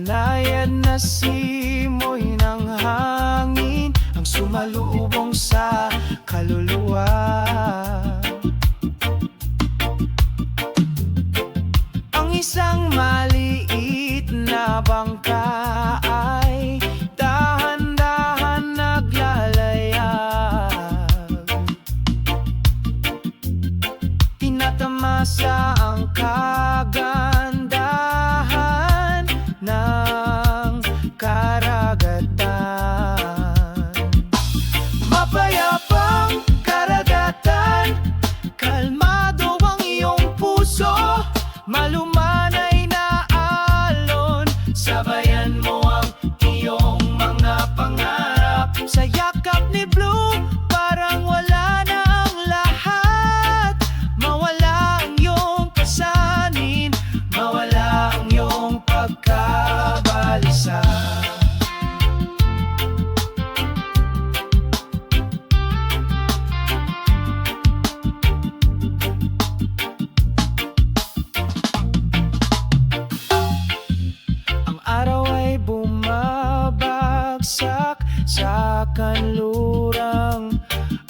Malayad na simoy ng hangin ang sumalubong sa kaluluwa. Ang isang maliit na bangka ay dahan-dahan naglalayag. Tinatamasa ang kagandahan ng karagatan. Mapayapang karagatan, kalmado ang iyong puso. Malumanay na alon, sabayan mo ang iyong mga pangarap. Sa yakap ni Blue, parang wala na ang lahat. Mawala ang iyong kasanin, mawala ang iyong pagkabalisa. Sa kanlurang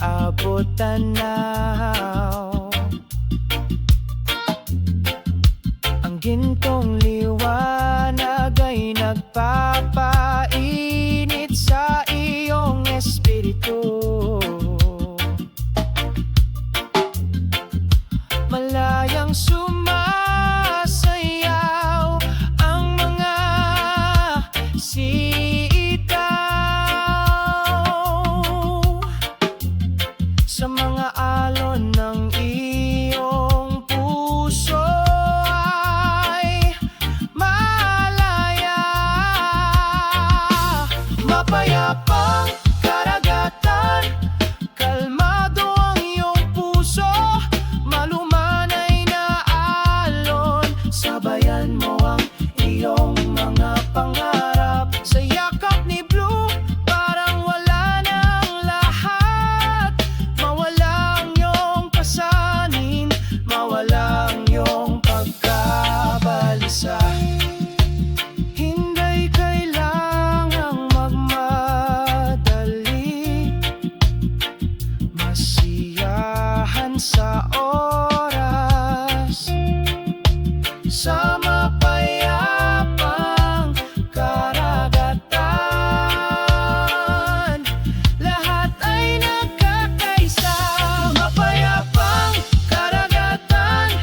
abot tanaw, ang gintong liwanag ay nagpapainit sa iyong espiritu. Malayang sumasayaw ang mga sa mga alon ng iyong puso ay malaya. Mapayapang karagatan, kalmado ang iyong puso. Malumanay na alon, sabayan mo ang iyong mga pangarap. Sa yakap ni Blue, parang wala na ang lahat. Mawala ang iyong kasanin, mawala ang iyong pagkabalisa. Hindi kailangang magmadali, masiyahan sa oras. Sa mapayapang karagatan, lahat ay nagkakaisa. Mapayapang karagatan,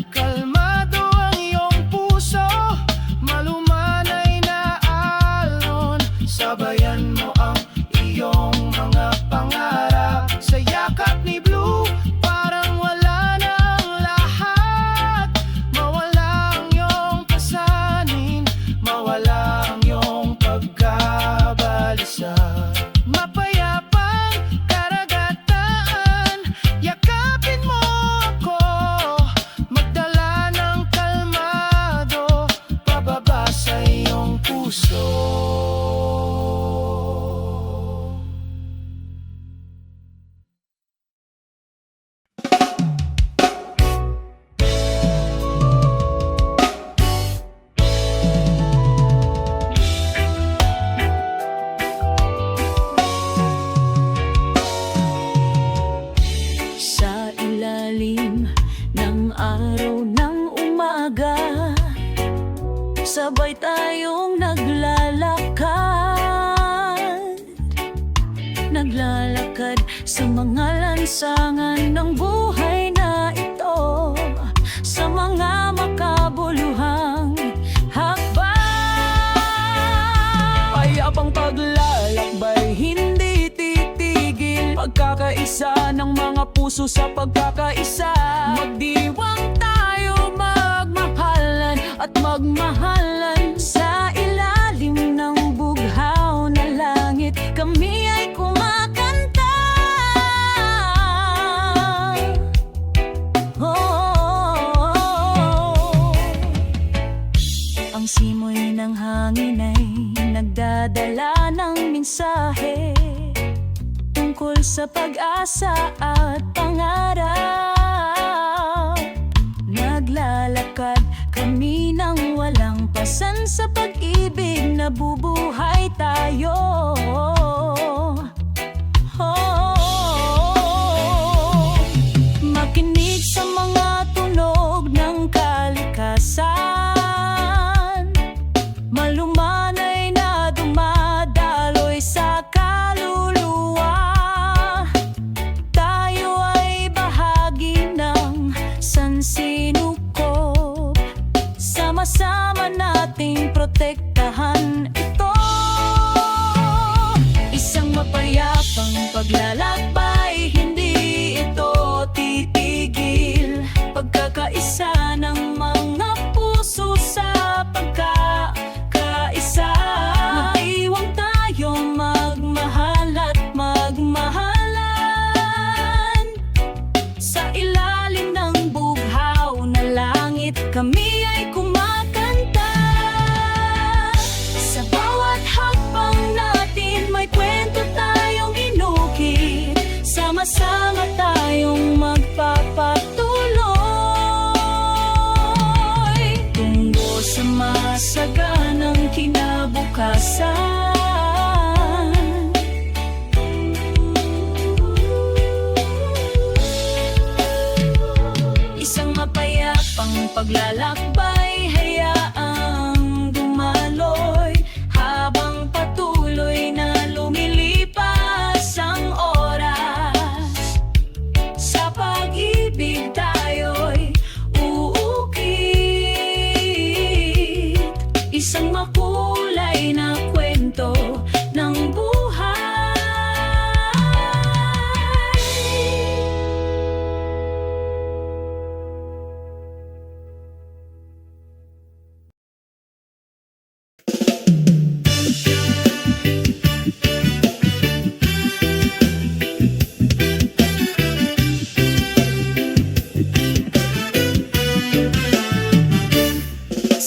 kalmado ang iyong puso. Malumanay na alon, sabayan mo ang iyong mga pangarap. Sa yakap ni Blue, parang wala na ang lahat. Mawala ang iyong kasanin, mawala ang iyong pagkabalisa. Mapayapang karagatan, yakapin mo ako. Magdala ng kalmado, pababa sa iyong puso. Sa ilalim ng araw ng umaga, sabay tayong naglalakad sa mga lansangan ng buhay na ito, sa mga makabuluhang hakbang. Payapang paglalakbay, hindi titigil, pagkakaisa ng mga puso sa pagkakaisa. Magdiwang tayo, magmahalan at magmahalan. Sa ilalim ng bughaw na langit, kami ay kumakanta. Ang simoy ng hangin ay nagdadala ng mensahe tungkol sa pag-asa at pangarap. Naglalakad kami kami nang walang pasan sa pag-ibig, nabubuhay tayo. Makinig sa mga tunog ng kalikasan, malumanay na dumadaloy sa kaluluwa. Tayo ay bahagi ng sansinukob, sama-sama nating protektahan ito. Isang mapayapang paglalakbay, hindi ito titigil. Pagkakaisa ng mga puso sa pagkakaisa, mag-iwang tayong magmahal at magmahalan. Sa ilalim ng bughaw na langit, kami ay kumakanta. Sa bawat hakbang natin, may kwento tayong inukit. Sama-sama tayong magpapatuloy tungo sa masaganang kinabukasan. Isang mapayapang paglalakbay, hayaang dumaloy habang patuloy na lumilipas ang oras. Sa pag-ibig tayo'y uukit, isang makulay na kwento ng buhay.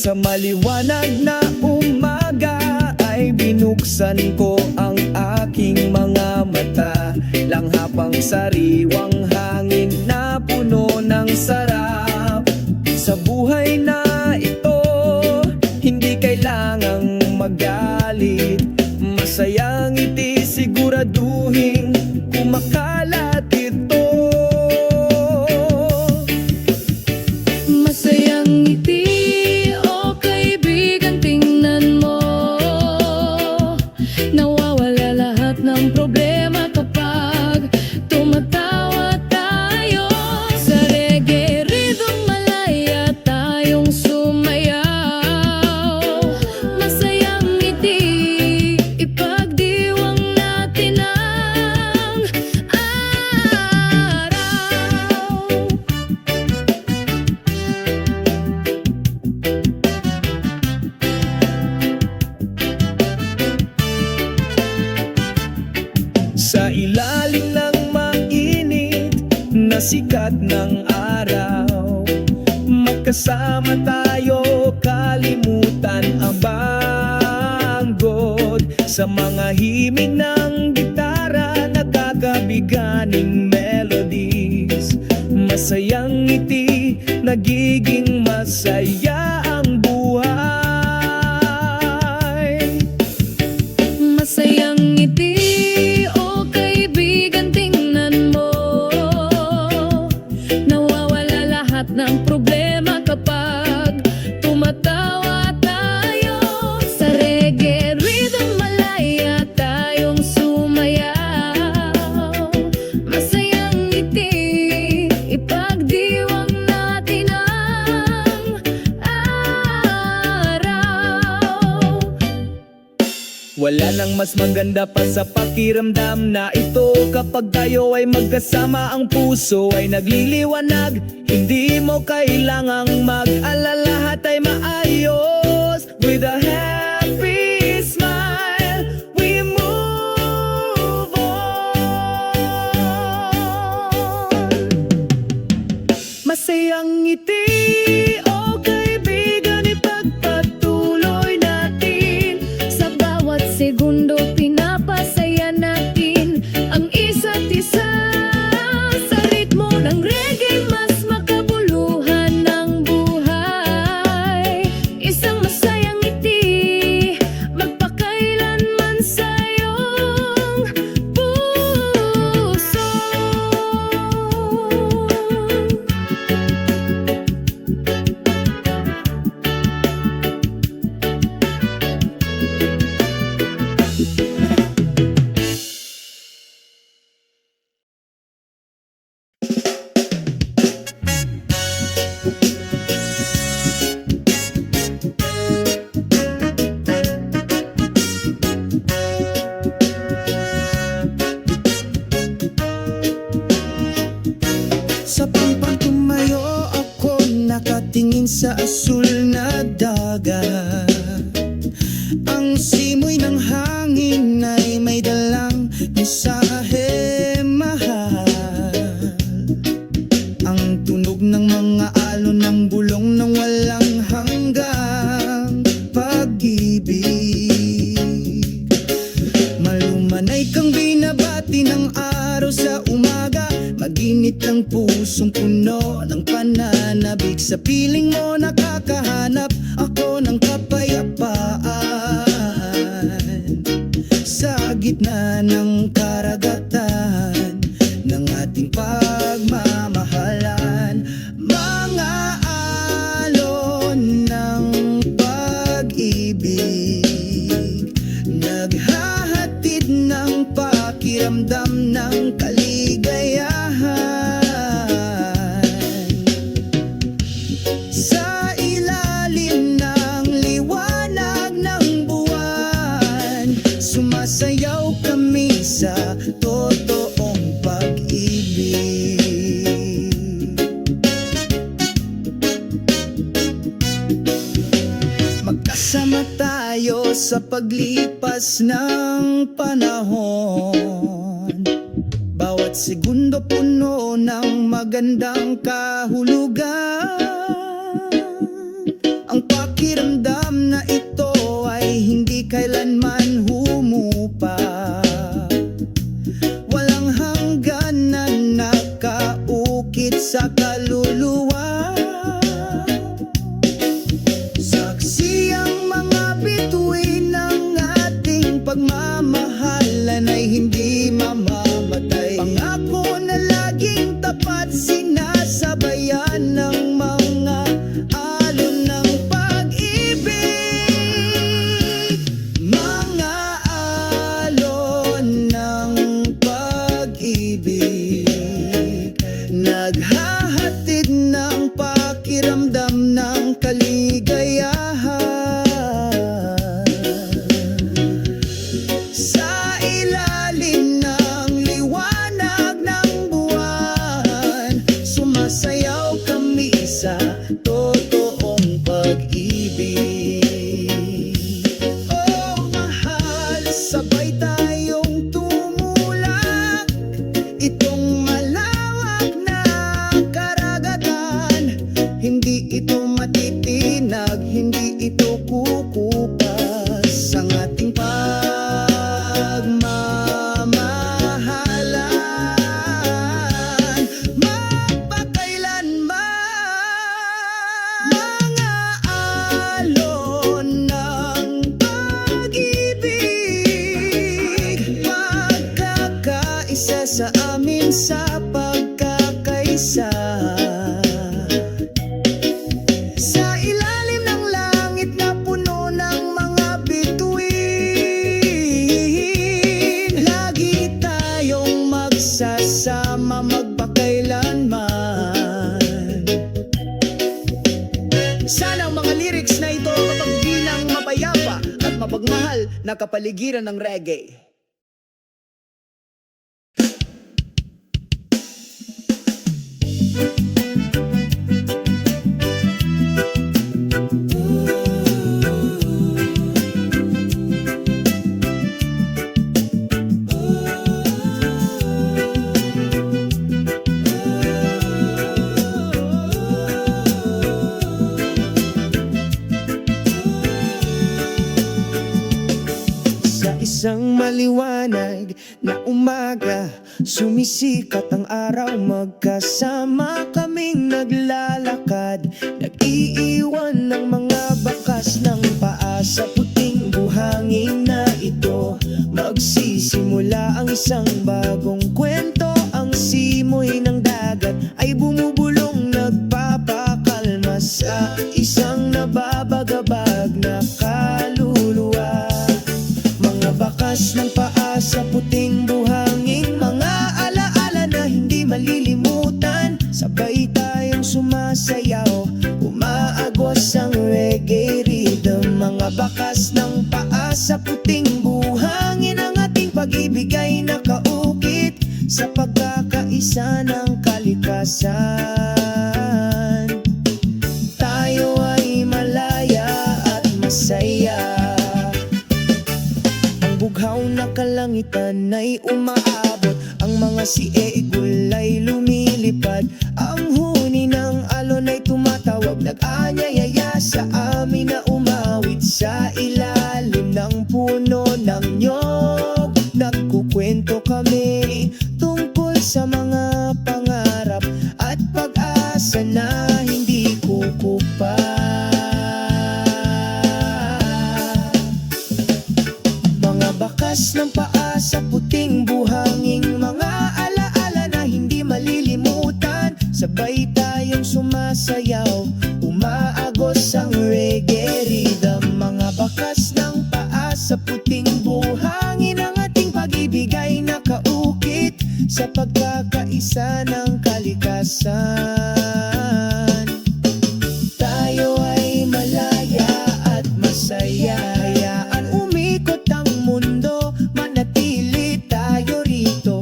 Sa maliwanag na umaga ay binuksan ko ang aking mga mata. Langhapang sariwang hangin na puno ng sarap. Sa buhay na ito, hindi kailangang magalit. Masayang ngiti, siguraduhin kumakalat ito. Masayang ngiti, o kaibigan, tingnan mo. Nawawala lahat ng problema kapag tumatawa tayo. Sa reggae rhythm, malaya tayong sumayaw. Masayang ngiti, ipagdiwang natin ang araw. Sa ilalim ng mainit na sikat ng araw, magkasama tayo, kalimutan ang banggod. Sa mga himig ng gitara, nakakabiganing melodies. Masayang ngiti, nagiging masaya ang buhay. Masayang ngiti, o kaibigan, tingnan mo. Nawawala lahat ng problema kapag tumatawa tayo. Sa reggae rhythm, malaya tayong sumayaw. Masayang ngiti, ipagdiwang natin ang araw. Wala nang mas maganda pa sa pakiramdam na ito, kapag tayo ay magkasama, ang puso ay nagliliwanag. Hindi mo kailangang mag-alala, lahat ay maayos. With a happy smile, we move on. Masayang ngiti, o kaibigan, ipagpatuloy natin. Sa bawat segundo, pinapasaya natin ang isa't isa. Sa ritmo ng reggae, mas makabuluhan ng buhay. umaga. Ang simoy ng hangin ay may dalang mensahe mahal. Ang tunog ng mga alon ng bulong ng walang hanggang pag-ibig. Malumanay kang binabati ng araw sa umaga. Maginit ang pusong puno ng pananabik. Sa piling mo nakakahanap ako ng kapayapaan. Sa gitna ng karagatan ng ating pagmamahalan. Mga alon ng pag-ibig, naghahatid ng pakiramdam ng kaligayahan. Sa ilalim ng liwanag ng buwan, sumasayaw kami sa totoong pag-ibig. Magkasama tayo sa paglipas ng panahon. Bawat segundo puno ng magandang kahulugan. Ang pakiramdam na ito ay hindi kailanman humupa. Walang hanggan na nakaukit sa kaluluwa. Saksi ang mga bituin ng ating pagmamahalan ay hindi mamamatay. Pangako na laging tapat, sinasabayan ng mga alon ng pag-ibig. Mga alon ng pag-ibig, naghahatid ng pakiramdam ng kaligayahan. Sa ilalim ng liwanag ng buwan, sumasayaw kami sa totoong pag-ibig. Oh mahal, sabay tayong tumulak itong malawak na karagatan. Hindi ito matitinag, hindi ito kukupas. Ang ating pagmamahalan magpakailanman. Mga alon ng pag-ibig, magkakaisa sa amin sa pagkakaisa. Sa ilalim ng langit na puno ng mga bituin, lagi tayong magsasama magpakailanman. Sana ang mga lyrics na ito mapagbilang mapayapa at mapagmahal na kapaligiran ng reggae. Sa isang maliwanag na umaga, sumisikat ang araw. Magkasama kaming naglalakad, nag-iiwan ng mga bakas ng paa. Sa puting buhangin na ito, magsisimula ang isang bagong kwento. Ang simoy ng dagat ay bumubulong, nagpapakalma sa isang nababagabag na kaluluwa. Mga bakas ng paa sa puting buhangin, mga alaala na hindi malilimutan. Sabay tayong sumasayaw, umaagos ang reggae rhythm. Mga bakas ng paa sa puting buhangin, ang ating pag-ibig ay nakaukit sa pagkakaisa ng kalikasan. Tayo ay malaya kalangitan ay umaabot. Ang mga siegul ay lumilipad. Ang huni ng alon ay tumatawag. Nag-anyayaya sa amin na umawit sa ilalim ng puno ng nyog. Nagkukwento kami tungkol sa mga pangarap at pag-asa na hindi kukupa. Mga bakas ng paa sa puting buhangin, mga alaala na hindi malilimutan. Sabay tayong sumasayaw, umaagos ang reggae rhythm. Mga bakas ng paa sa puting buhangin, ang ating pag-ibig ay nakaukit sa pagkakaisa ng kalikasan. Tayo ay malaya at masaya. Hayaan umikot ang mundo, manatili tayo rito.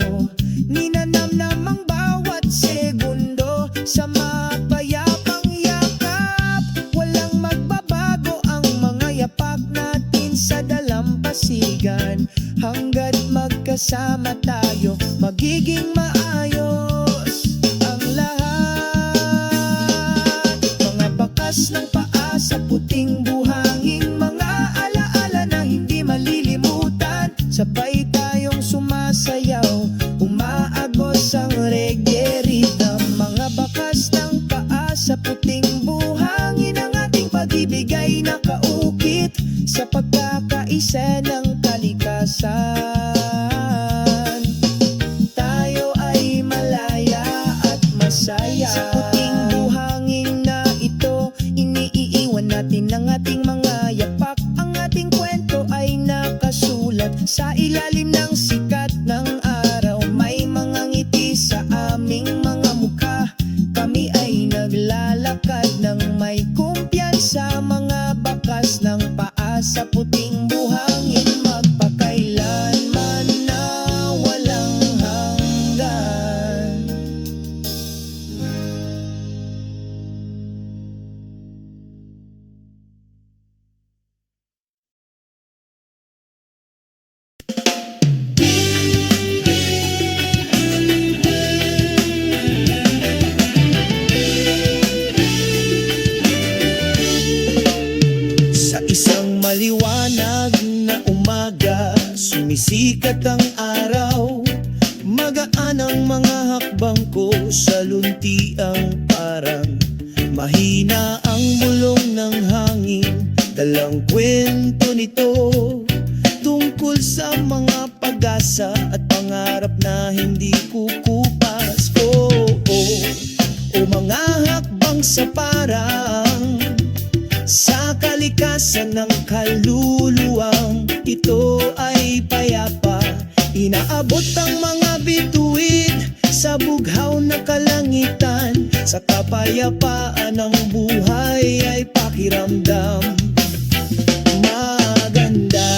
Ninanamnam ang bawat segundo sa mapayapang yakap. Walang magbabago ang mga yapak natin sa dalampasigan. Hanggat magkasama tayo, magiging maayos ang lahat. Mga bakas ng paa sa puting buhangin, mga alaala na hindi malilimutan. Sabay tayong sumasayaw, umaagos ang reggae rhythm. Mga bakas ng paa sa puting buhangin, ang ating pag-ibig ay nakaukit sa pagkakaisa ng kalikasan. Tayo ay malaya at masaya. Sa puting buhangin na ito, iniiwan natin ang ating mga yapak. Ang ating kwento ay nakasulat sa ilalim ng sikat ng araw. May mga ngiti sa aming mga mukha. Kami ay naglalakad ng may kumpiyansa. Mga bakas ng paa sa puting buhangin, magpakailanman na walang hanggan. Sa isang maliwanag na umaga, sumisikat ang araw. Magaan ang mga hakbang ko sa luntiang parang mahina ang bulong ng hangin. Dalang kwento nito tungkol sa mga pag-asa at pangarap na hindi kukupas. O mga hakbang sa parang sa kalikasan ng kaluluwang ito ay payapa. Inaabot ang mga bituin sa bughaw na kalangitan. Sa kapayapaan ng buhay ay pakiramdam maganda.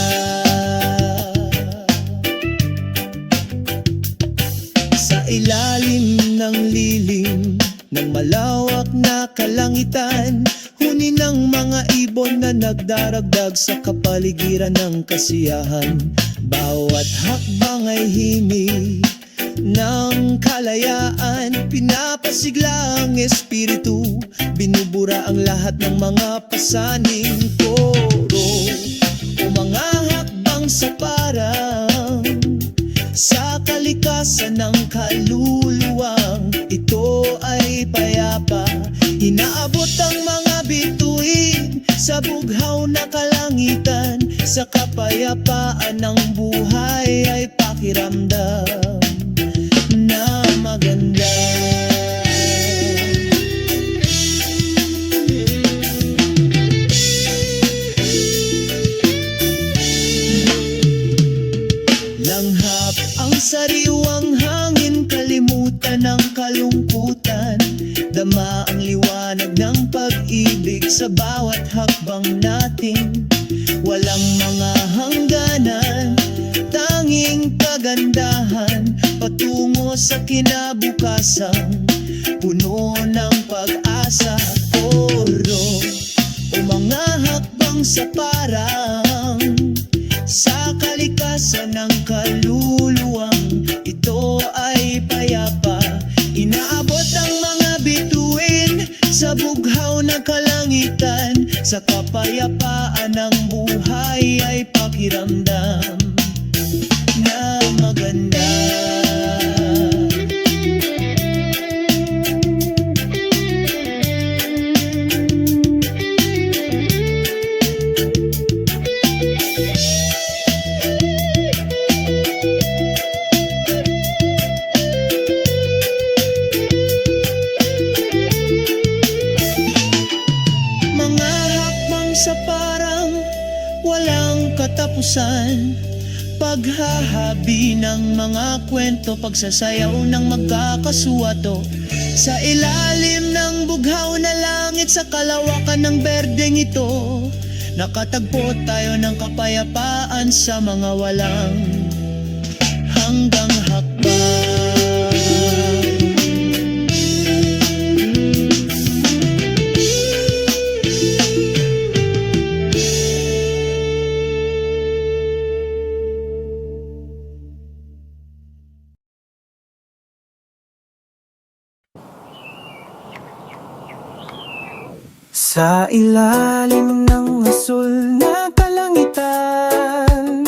Sa ilalim ng lilim ng malawak na kalangitan, huni ng mga ibon na nagdaragdag sa kapaligiran ng kasiyahan. Bawat hakbang ay himig ng kalayaan, pinapasigla ang espiritu, binubura ang lahat ng mga pasaning koro. O mga hakbang sa parang sa kalikasan ng kaluluwang ito ay payapa. Inaabot ang mga bituin sa bughaw na kalangitan. Sa kapayapaan ng buhay ay pakiramdam na maganda. Langhap ang sariwang hangin, kalimutan ang kalungkutan. Dama ang liwanag ng pag-ibig sa bawat hakbang natin. Walang mga hangganan, tanging kagandahan, patungo sa kinabukasan, puno ng pag-asa. Oro o mga hakbang sa parang sa kalikasan ng kaluluwa. Sa kapayapaan ng buhay ay pakiramdam na maganda. Mga hakbang sa parang walang katapusan, paghahabi ng mga kwento, pagsasayaw ng magkakasuwato. Sa ilalim ng bughaw na langit, sa kalawakan ng berdeng ito, nakatagpo tayo ng kapayapaan sa mga walang hanggang hakbang. Sa ilalim ng asul na kalangitan,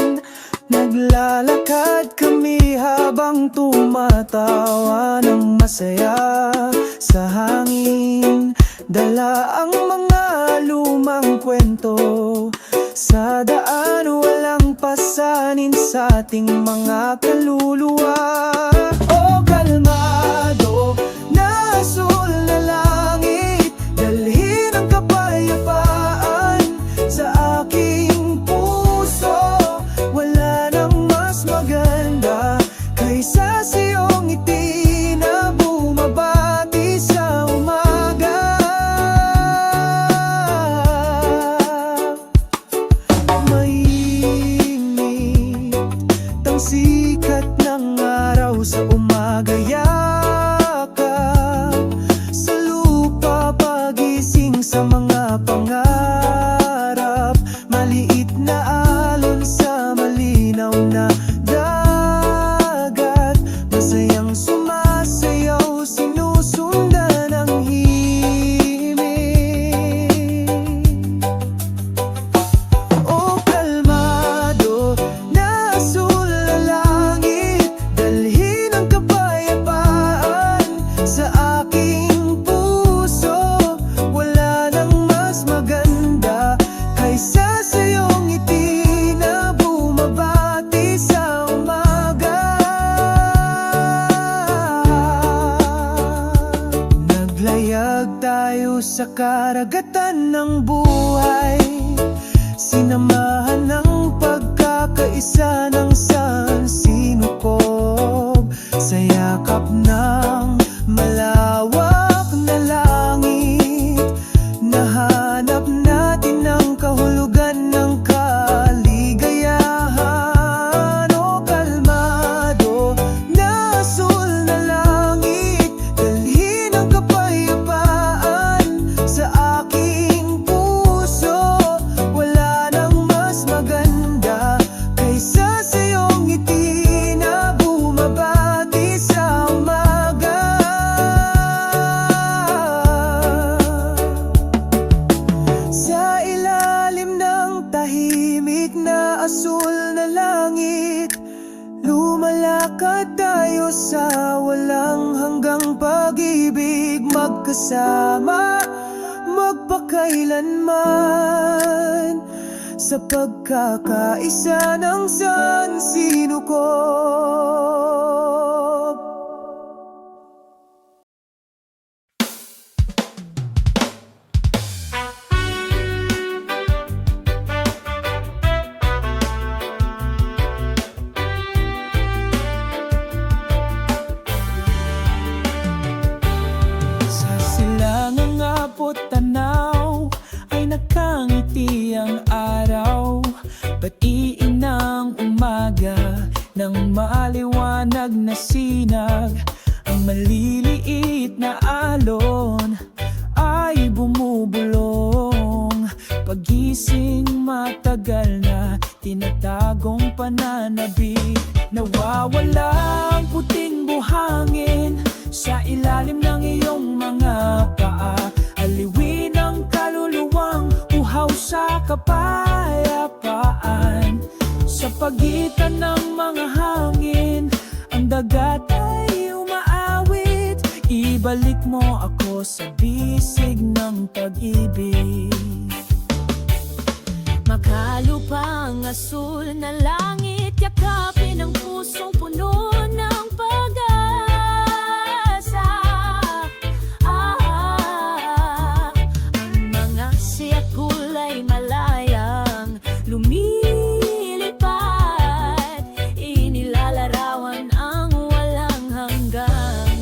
naglalakad kami habang tumatawa ng masaya. Sa hangin, dala ang mga lumang kwento. Sa daan, walang pasanin sa ating mga kaluluwa. O kalmado na asul na langit, dalhin ang kapayapaan sa aking puso. Wala nang mas maganda kaysa sa iyong ngiti na bumabati sa umaga. Mainit ang sikat ng araw sa umaga, yakap sa lupa, pagising sa mga pangarap. Maliit na alon sa malinaw na dagat, masayang sumasayaw, sinusundan ang himig. O kalmado na asul na langit, dalhin ang kapayapaan sa aking puso. Wala nang mas maganda kaysa sa iyong ngiti na bumabati sa umaga. Naglayag tayo sa karagatan ng buhay, sinamahan ng pagkakaisa ng sansinukob. Sa yakap ng malawak na langit, nahanap natin ang kahulugan ng kaligayahan. O kalmado na asul na langit, dalhin ang kapayapaan sa aking puso. Wala nang mas maganda kaysa sa iyong ngiti na bumabati sa umaga. Sa ilalim ng tahimik na asul na langit, lumalakad tayo sa walang hanggang pag-ibig, magkasama, magpakailanman, sa pagkakaisa ng sansinukob. Sa silangang abot tanaw ay nakangiti ang araw. Batiin ng umaga ng maliwanag na sinag. Ang maliliit na alon ay bumubulong. Pagising matagal na tinatagong pananabik. Nawawala ang puting buhangin sa ilalim ng iyong mga paa. Aliwin ang kaluluwang uhaw kapayapaan. Sa pagitan ng mga hangin, ang dagat ay umaawit. Ibalik mo ako sa bisig ng pag-ibig. Makalupang asul na langit, yakapin ang pusong puno ng pag-asa. Ang mga siyak kulay malayang lumilipad, inilalarawan ang walang hanggang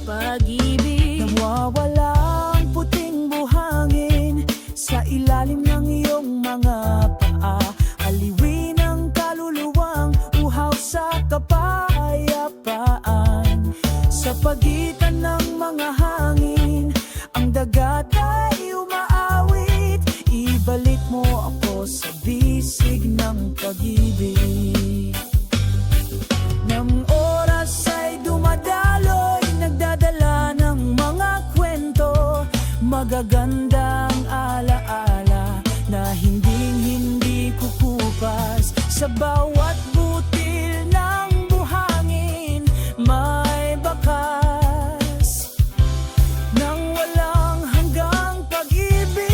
pag-ibig. Nawawala ang puting buhangin sa ilalim ng iyong mga paa. Aliwin ang kaluluwang uhaw sa kapayapaan. Sa pagitan ng mga hangin, ang dagat ay umaawit. Ibalik mo ako sa bisig ng pag-ibig. Nang oras ay dumadaloy, nagdadala ng mga kwento, magagandang alaala na hindi kukupas. Sa bawat butil ng buhangin may bakas ng walang hanggang pag-ibig.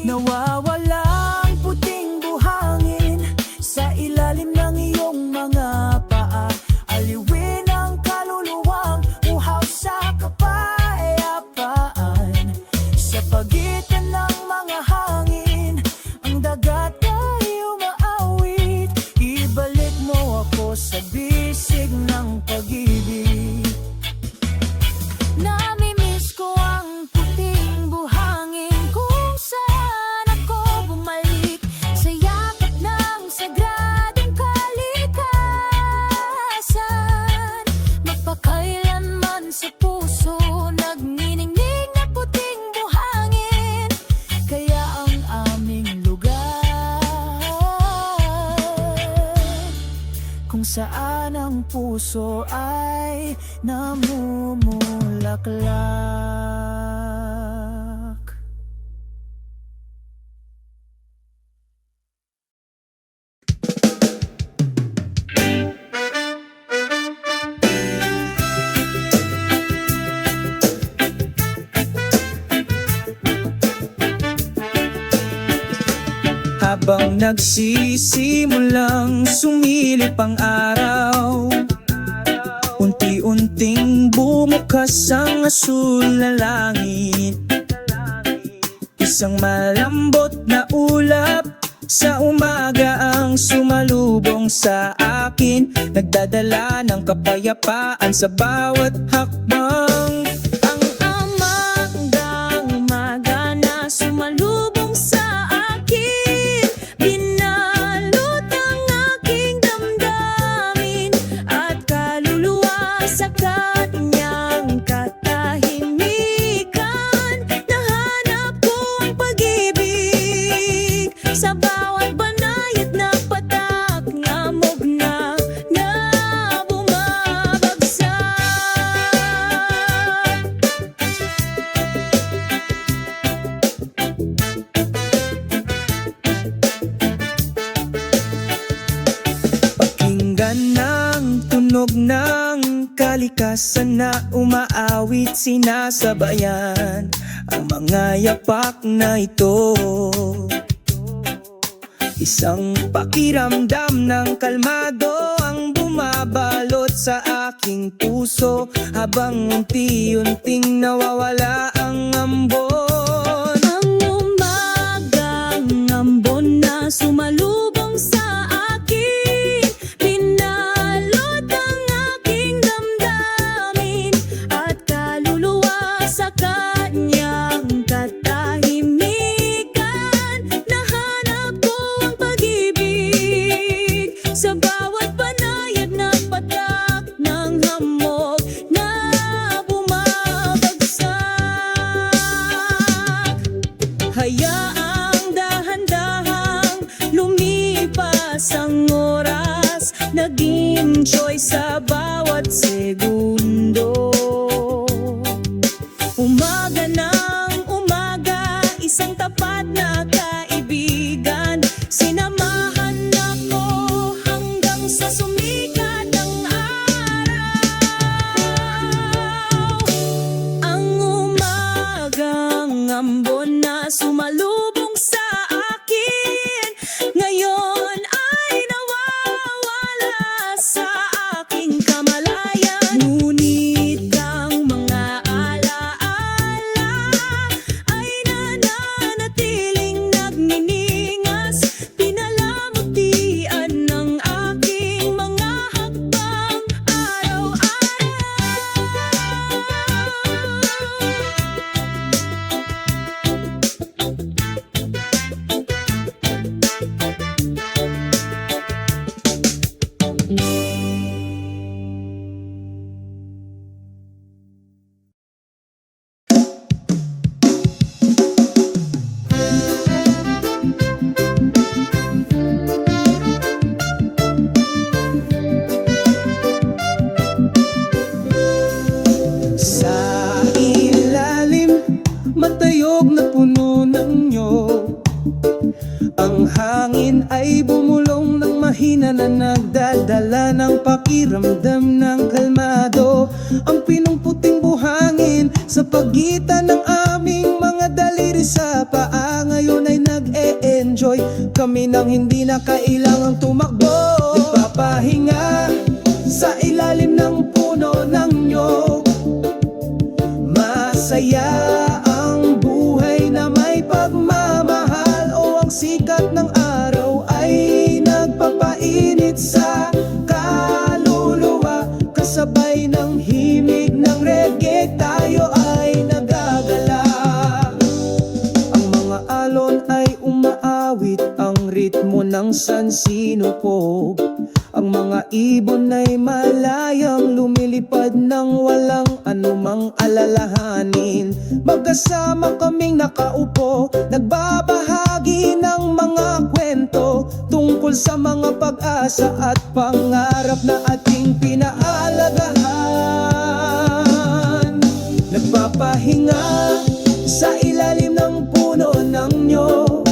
Nawawala ang puting buhangin sa ilalim ng iyong mga paa. Aliwin ang kaluluwang uhaw sa kapayapaan. Sa pagitan ng mga hangin, ang dagat ay umaawit. Ibalik mo ako sa bisig ng pag-ibig. Namimiss ko ang puting buhangin kung saan ako bumalik sa yakap ng sagradong kalikasan. Magpakailanman sa puso nagniningning na puting buhangin, kaya ang aming lugar kung saan ang puso ay namumulaklak. Habang nagsisimulang sumilip ang araw, unti-unting bumukas ang asul na langit. Isang malambot na ulap sa umaga ang sumalubong sa akin, nagdadala ng kapayapaan sa bawat hakbang. Ang amagdang umaga na sumalubong sa akin, binalot ang aking damdamin at kaluluwa sa kanyang katahimikan. Nahanap ko ang pag-ibig sa bawat banayad na patak, ngamog na bumabagsak. Pakinggan ng tunog ng kalikasan na umaawit, sinasabayan ang mga yapak na ito. Isang pakiramdam ng kalmado ang bumabalot sa aking puso, habang unti-unting nawawala ang ambon. Ang umagang ambon na sumalubong sa akin, binalot ang aking damdamin at kaluluwa sa kanyang katahimikan. Nahanap ko ang pag-ibig sa bawat banayad na patak ng hamog na bumabagsak. Hayaang dahan-dahang lumipas ang oras, nag-enjoy sa bawat segundo. Umaga ng mahina na nagdadala ng pakiramdam ng kalmado. Ang pinungputing buhangin sa pagitan ng aming mga daliri sa paa. Ngayon ay nag-e-enjoy kami nang hindi na kailangang tumakbo. Nagpapahinga sa ilalim ng puno ng nyog. Masaya ang buhay na may pagmamahal. O ang sikat ng araw ay nagpapainit sa kaluluwa. Kasabay ng himig ng reggae tayo ay nagagala. Ang mga alon ay umaawit ang ritmo ng sansinukog. Ang mga ibon ay malayang lumilipad ng walang anumang alalahanin. Magkasama kaming nakaupo, nagbabahagi ng mga kwento tungkol sa mga pag-asa at pangarap na ating pinaalagahan. Nagpapahinga sa ilalim ng puno ng nyog.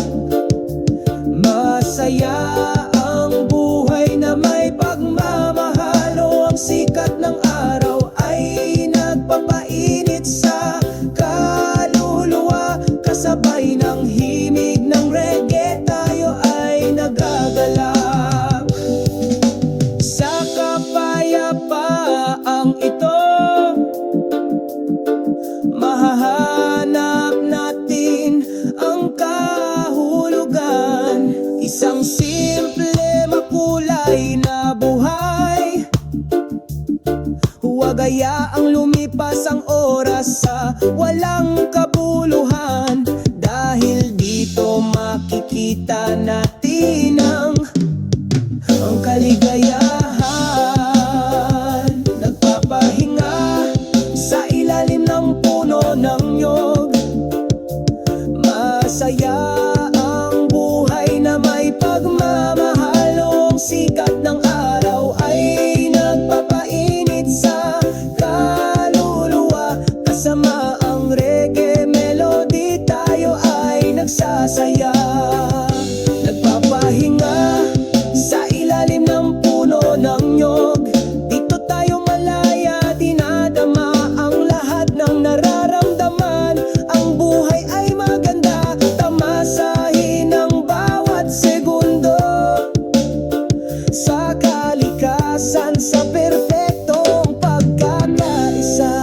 Masaya ang buhay na may pagmamahal. O ang sikat ng araw ay nagpapainit sa kaluluwa. Kasabay ng himig ng reggae tayo ay nagagalak. Sa kapayapaang ito, mahahanap natin ang kahulugan. Isang simple makulay na buhay. Huwag hayaang lumipas ang oras sa walang kabuluhan. Dahil dito makikita natin ang kaligayahan. Nagpapahinga sa ilalim ng puno ng nyog. Masaya ang buhay na may pagmamahal. O ang sikat ng araw ay nagpapainit sa kaluluwa. Kasama ang reggae melody tayo ay nagsasaya. Nagpapahinga sa ilalim ng puno ng nyog. Dito tayo malaya, dinadama ang lahat ng nararamdaman. Ang buhay ay maganda, tamasahin ang bawat segundo. Sa kalikasan, sa perpektong pagkakaisa.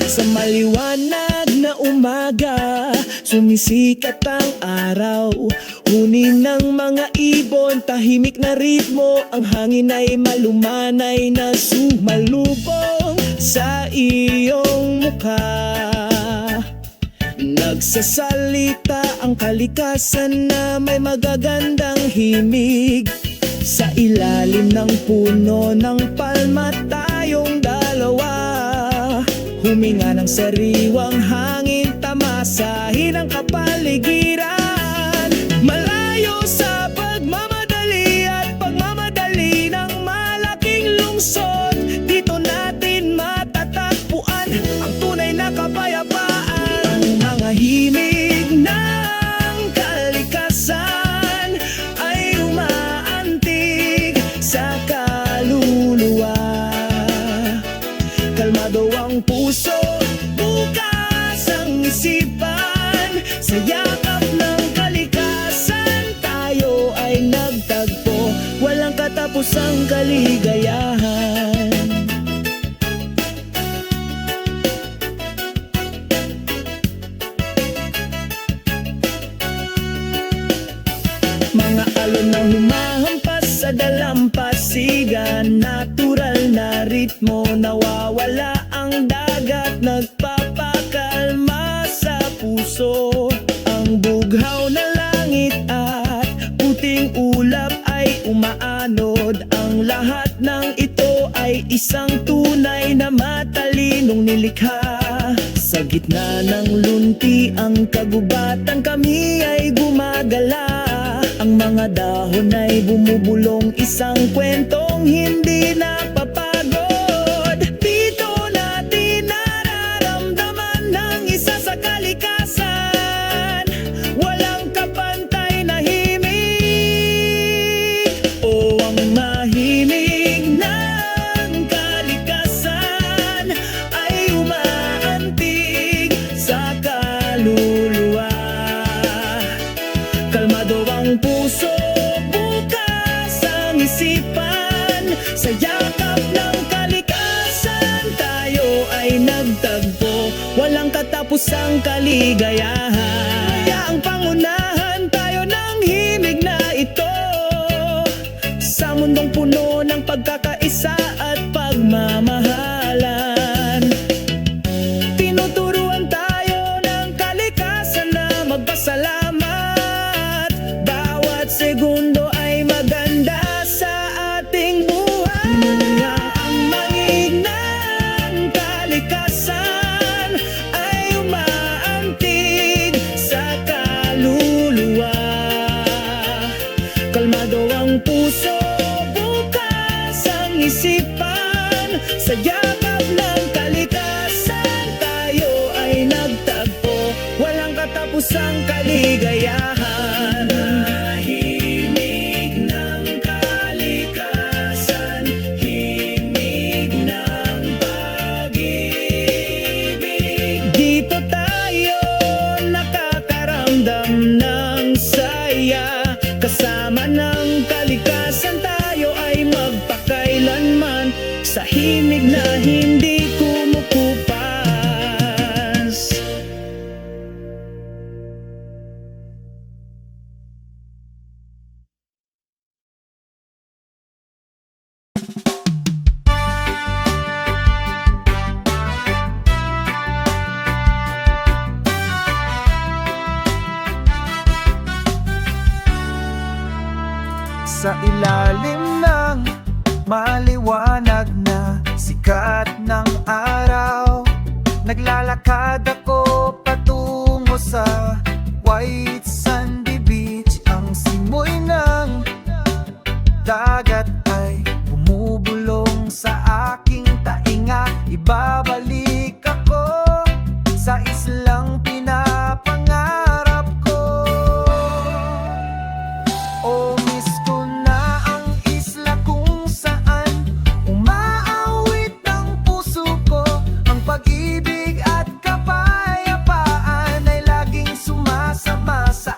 Sa maliwanag na umaga, sumisikat ang araw. Huni ng mga ibon, tahimik na ritmo. Ang hangin ay malumanay na sumalubong sa iyong mukha. Nagsasalita ang kalikasan na may magagandang himig. Sa ilalim ng puno ng palma tayong dalawa. Huminga ng sariwang hangin, tamasahin ang kapaligiran. Malayo sa pagmamadali at pagmamadali ng malaking lungsod. Dito natin matatagpuan ang tunay na kapayapaan. Ang mga himig ng kalikasan ay umaantig sa kaluluwa. Kalmado ang puso, bukas ang isipan. Sa yakap ng kalikasan tayo ay nagtagpo. Walang katapusang kaligayahan. Mga alon na humahampas sa dalampasigan. Natural na ritmo, nawawala ang dagat. Nagpapakalma sa puso. Ang bughaw na langit at puting ulap ay umaanod. Ang lahat ng ito ay isang tunay na matalinong nilikha. Sa gitna ng lunti ang kagubatan, kami ay gumagala. Ang mga dahon ay bumubulong, isang kwentong hindi napapagod. Dito natin nararamdaman ng isa sa kalikasan. Walang kapantay na himig o ang mahimig ng kalikasan ay umaantig sa kaluluwa. Kalmado ang puso, bukas ang isipan. Sa yakap ng kalikasan, tayo ay nagtagpo. Walang katapusang kaligayahan. Kaya ang pangunahan tayo ng himig na ito. Sa mundong puno ng pagkakaisa at pagmamahalan. Tinuturuan tayo ng kalikasan na magpasalamat. Bawat segundo ay maganda sa ating buhay. Ang mangig ng kalikasan ay umaantig sa kaluluwa. Kalmado ang puso, bukas ang isipan. Sa yakap ng kalikasan, tayo ay nagtagpo. Walang katapusang kaligayahan. Himig ng kalikasan, himig ng pag-ibig. Dito tayo nakakaramdam ng saya. Kasama ng kalikasan tayo ay magpakailanman. Sa himig na hindi kumukupas. Sa ilalim ng maliwanag na sikat ng araw, naglalakad ako patungo sa white sandy beach. Ang simoy ng dagat ay bumubulong sa aking tainga. Ibabalik ako sa islang pinapangarap ko. O miss ko na ang isla kung saan umaawit ang puso ko. Ang pag-ibig at kapayapaan ay laging sumasama sa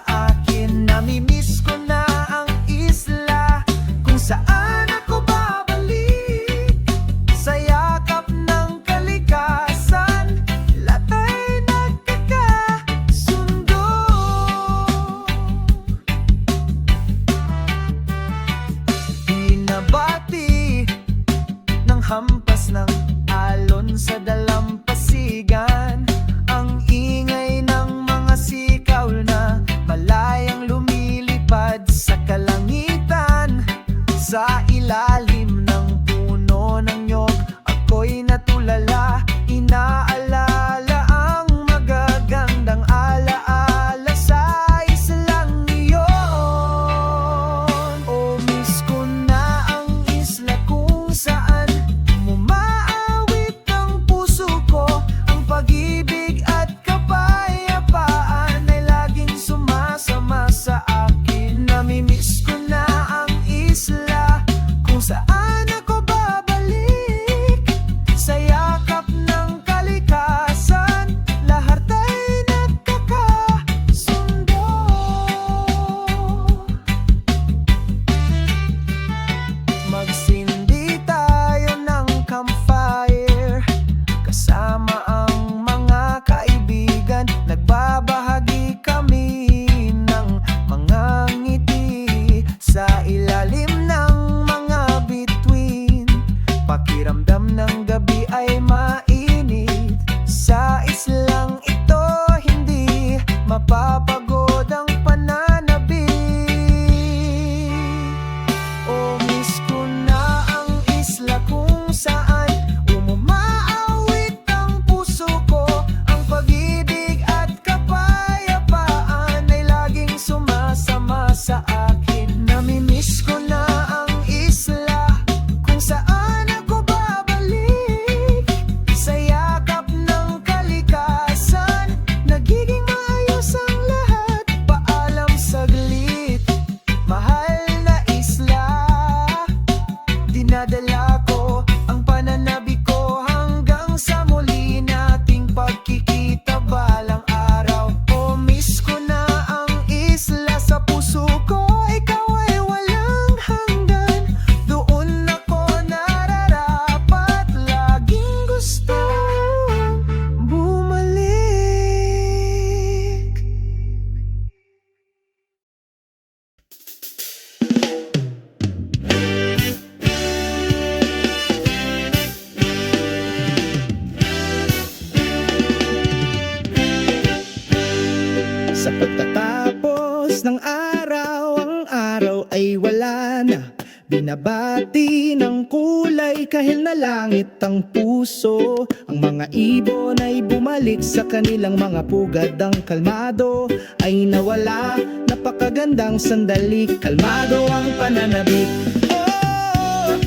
araw ay wala na. Binabati ng kulay kahil na langit ang puso. Ang mga ibon ay bumalik sa kanilang mga pugad. Ang kalmado ay nawala, napakagandang sandali. Kalmado ang pananabik. Oh,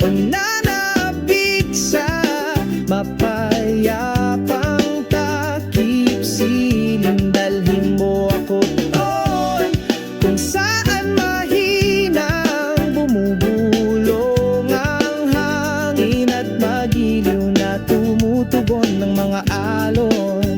pananabik sa mapayapang takip siling. Dalhin mo ako doon kung saan mahinang bumubulong ang hangin at magiliw na tumutugon ng mga alon.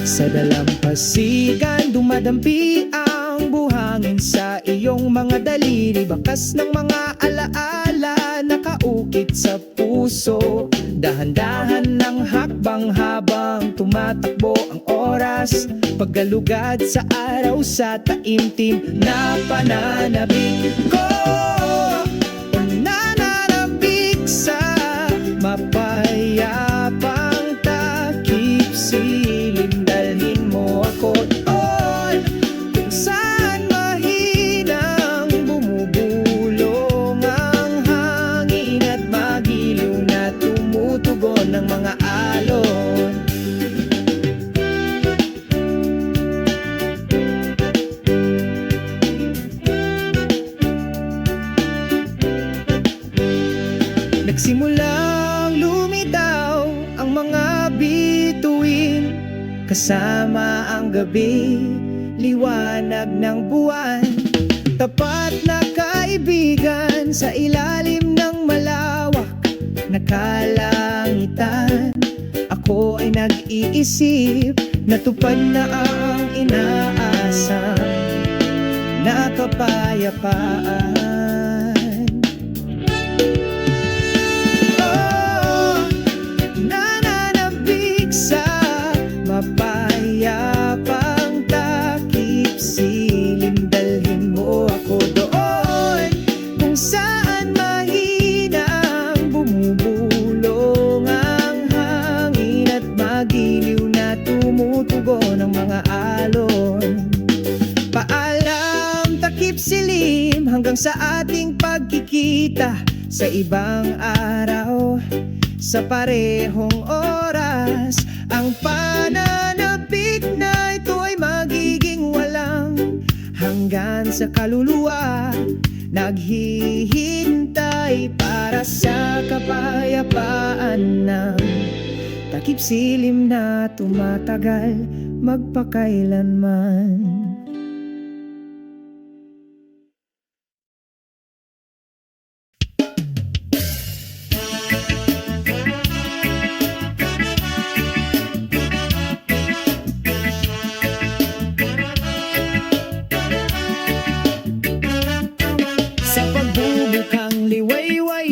Sa dalampasigan dumadampi ang buhangin sa iyong mga daliri. Bakas ng mga alaala nakaukit sa puso. Dahan-dahan ng hakbang habang tumatakbo ang oras. Paggalugad sa araw sa taimtim na pananabik ko. Pananabik sa mapayapang takip silim. Dalhin mo ako doon kung saan mahinang bumubulong ang hangin at magiliw na tumutugon ng mga alon. Nagsimulang lumitaw ang mga bituin kasama ang gabi, liwanag ng buwan. Tapat na kaibigan sa ilalim ng malawak na kalangitan. Ako ay nag-iisip, natupad na ang inaasam na kapayapaan. Nananabik sa mapayapang takip silim. Dalhin mo ako doon kung saan mahinang bumubulong ang hangin at magiliw na tumutugon ng mga alon. Paalam takip silim hanggang sa ating pagkikita sa ibang araw. Sa parehong oras, ang pananabik na ito ay magiging walang hanggan sa kaluluwa. Naghihintay para sa kapayapaan ng takip silim na tumatagal magpakailanman.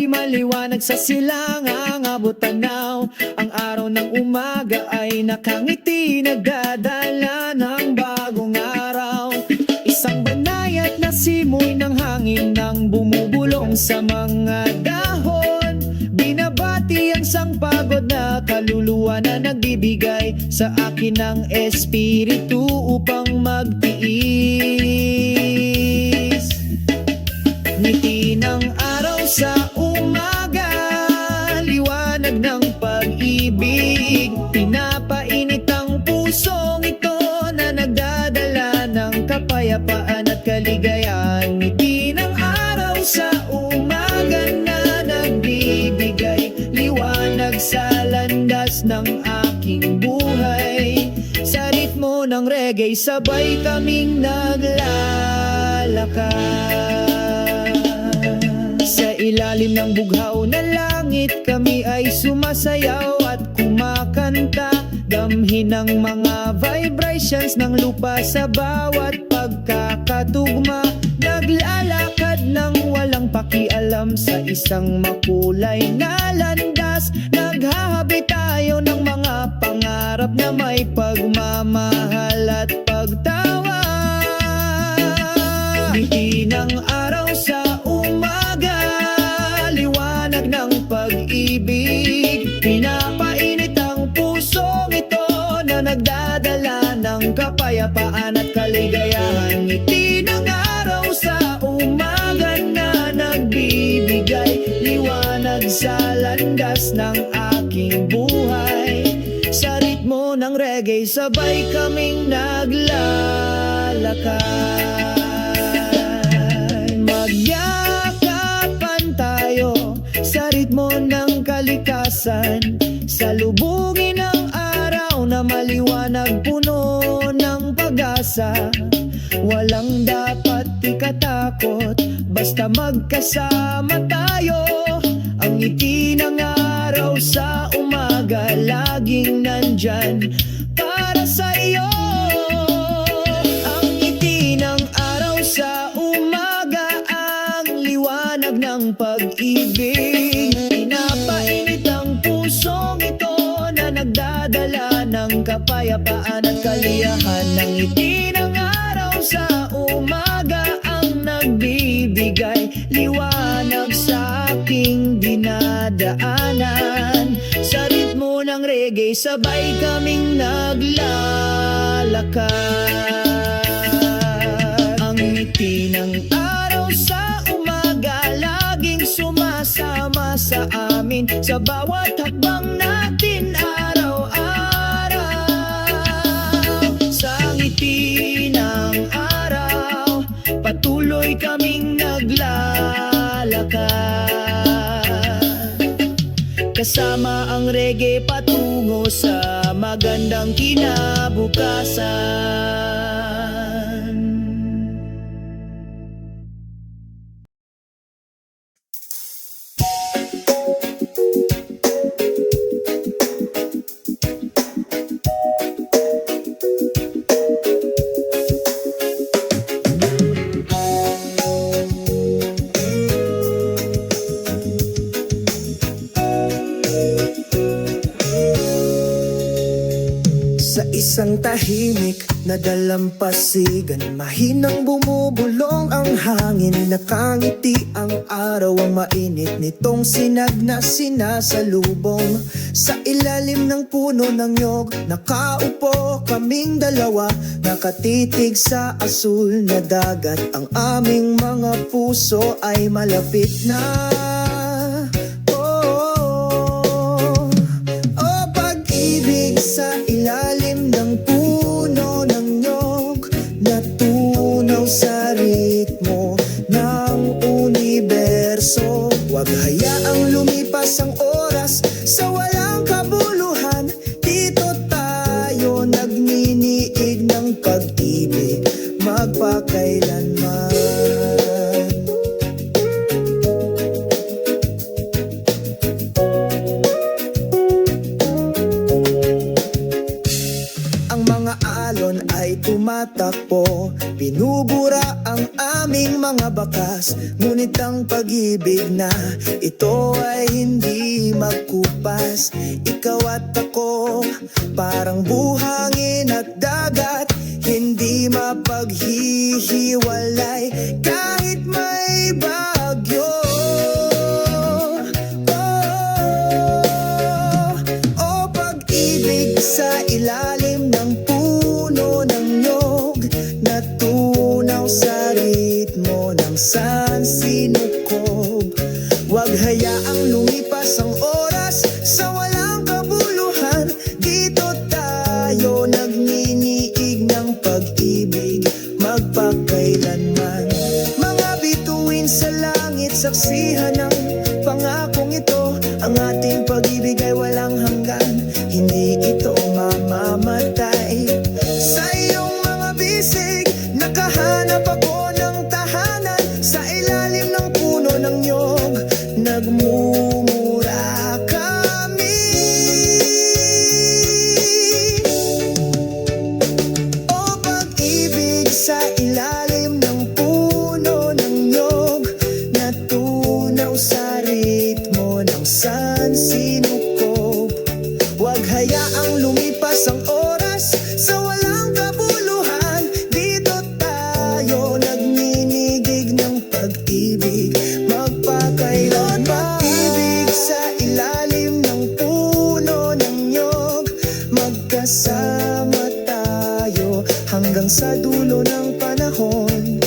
Maliwanag sa silangang abot tanaw. Ang araw ng umaga ay nakangiti, nagdadala ng bagong araw. Isang banayad na simoy ng hangin nang bumubulong sa mga dahon. Binabati ang sangpagod na kaluluwa na nagbibigay sa akin ng espiritu upang magtiis. Ngiti ng araw sa umaga, liwanag ng pag-ibig. Pinapainit ang pusong ito na nagdadala ng kapayapaan at kaligayahan. Ngiti ng araw sa umaga na nagbibigay liwanag sa landas ng aking buhay. Sa ritmo ng reggae, sabay kaming naglalakad. Sa ilalim ng bughaw na langit, kami ay sumasayaw at kumakanta. Damhin ang mga vibrations ng lupa sa bawat pagkakatugma. Naglalakad ng walang pakialam sa isang makulay na landas. Naghahabi tayo ng mga pangarap na may pagmamahal at pagtawa. Ngiti ng araw sa umaga, liwanag ng pag-ibig. Pinapainit ang pusong ito na nagdadala ng ng kapayapaan at kaligayahan. Ngiti ng araw sa umaga na nagbibigay liwanag sa landas ng aking buhay. Sa ritmo ng reggae sabay kaming naglalakad. Magyakapan tayo sa ritmo ng kalikasan, salubungin ang araw na maliwanag puno ng pag-asa. Walang dapat ikatakot, basta magkasama tayo. Ang ngiti ng araw sa umaga laging nandyan para sa'yo. Ang ngiti ng araw sa umaga, ang liwanag ng pag-ibig. Pinapainit ang pusong ito na nagdadala ng kapayapaan at kaliyahan. Ang ngiti ng araw sa umaga ang nagbibigay liwanag sa aking dinadaanan. Sa ritmo ng reggae sabay kaming naglalakad. Ang ngiti ng araw sa umaga laging sumasama sa amin sa bawat hakbang natin araw-araw. Sa ngiti ng araw patuloy kaming naglalakad. Kasama ang reggae patungo sa magandang kinabukasan. Sa isang tahimik na dalampasigan, mahinang bumubulong ang hangin. Nakangiti ang araw, ang mainit nitong sinag na sinasalubong. Sa ilalim ng puno ng nyog, nakaupo kaming dalawa, nakatitig sa asul na dagat. Ang aming mga puso ay malapit na. Sa ilalim ng puno ng nyog, natunaw sa ritmo ng universo. Huwag hayaang lumipas ang oras sa walang kabuluhan. Dito tayo nagniniig ng pag-ibig magpakailanman. Tumatakbo, binubura ang aming mga bakas. Ngunit ang pag-ibig na ito ay hindi magkupas. Ikaw at ako, parang buhangin at dagat, hindi mapaghihiwalay kahit may bagyo. O pag-ibig sa ilalim ng puno ng nyog, natunaw sa ritmo ng sansinukob. Huwag hayaang lumipas ang oras sa walang kabuluhan. Dito tayo nagniniig ng pag-ibig magpakailanman. Mga bituin sa langit, saksihan ng pangakong ito. Ang ating pag-ibig ay walang hanggan, hindi ito mamamatay. Sa iyong mga bisig, nakahanap ako ng tahanan. Sa ilalim ng puno ng nyog, nagmumura kami. O pag-ibig sa ilalim ng puno ng nyog, natunaw sa ritmo ng sansinukob. Huwag hayaang lumipas ang oras sa walang kabuluhan. Dito tayo nagninigig ng pag-ibig magpakailanman. Pag-ibig sa ilalim ng puno ng nyog, magkasama tayo. hanggang sa dulo ng panahon.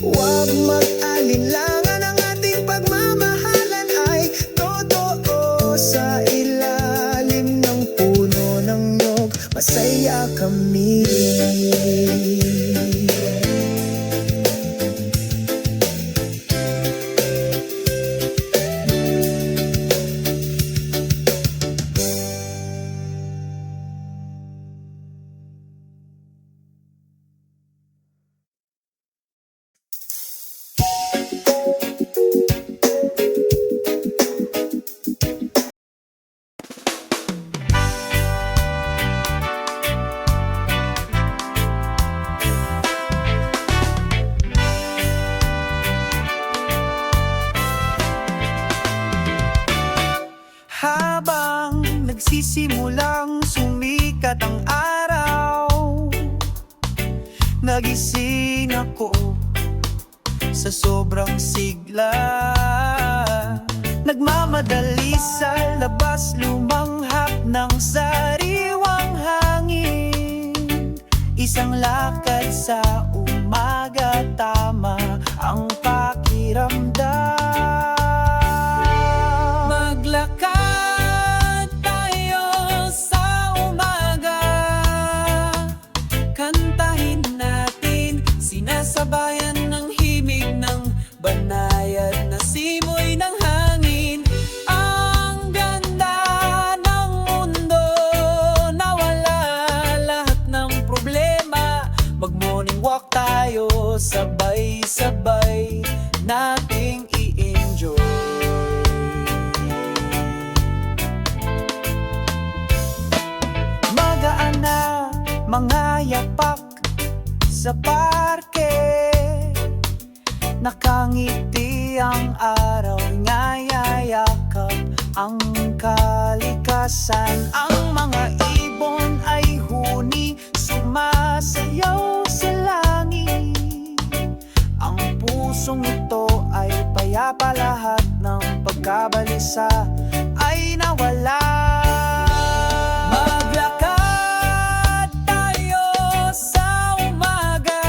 Huwag mag-alinlangan, ang ating pagmamahalan ay totoo. Sa ilalim ng puno ng nyog, masaya kami. Habang nagsisimulang sumikat ang araw, nagising ako sa sobrang sigla. Nagmamadali sa labas, lumanghap ng sariwang hangin. Isang lakad sa umaga, tama ang pakiramdam. Maglakad tayo sa umaga, kantahin natin, sinasabayan ng himig ng banayad na simoy ng hangin. Ang ganda ng mundo, nawala lahat ng problema. Mag-morning walk tayo, sabay-sabay nating i-enjoy. Magaan na mga yapak sa parke, nakangiti ang araw, ngayayakap ang kalikasan. Ang mga ibon ay huni, sumasayaw sa langit. Ang pusong ito ay payapa, lahat ng pagkabalisa ay nawala. Maglakad tayo sa umaga,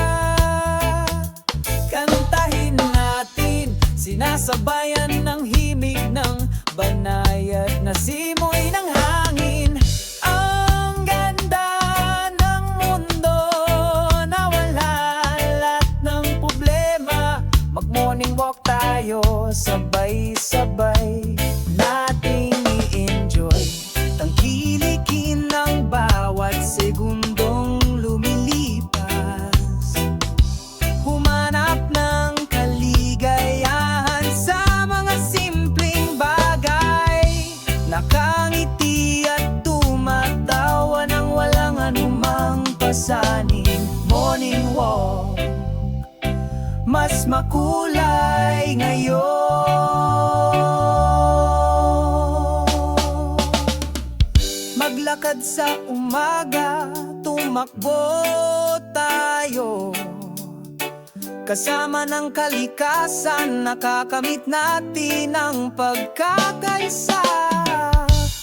kantahin natin, sinasabayan ng himig ng banayad na simoy ng hangin. Ang ganda ng mundo, nawala lahat ng problema. Mag-morning walk tayo, sabay-sabay nating i-enjoy. Tangkilikin ang bawat segundong lumilipas, humanap ng kaligayahan sa mga simpleng bagay. Nakangiti at tumatawa nang walang anumang pasanin. Morning walk, mas makulay ngayon. Maglakad sa umaga, tumakbo tayo, kasama ng kalikasan, nakakamit natin ang pagkakaisa.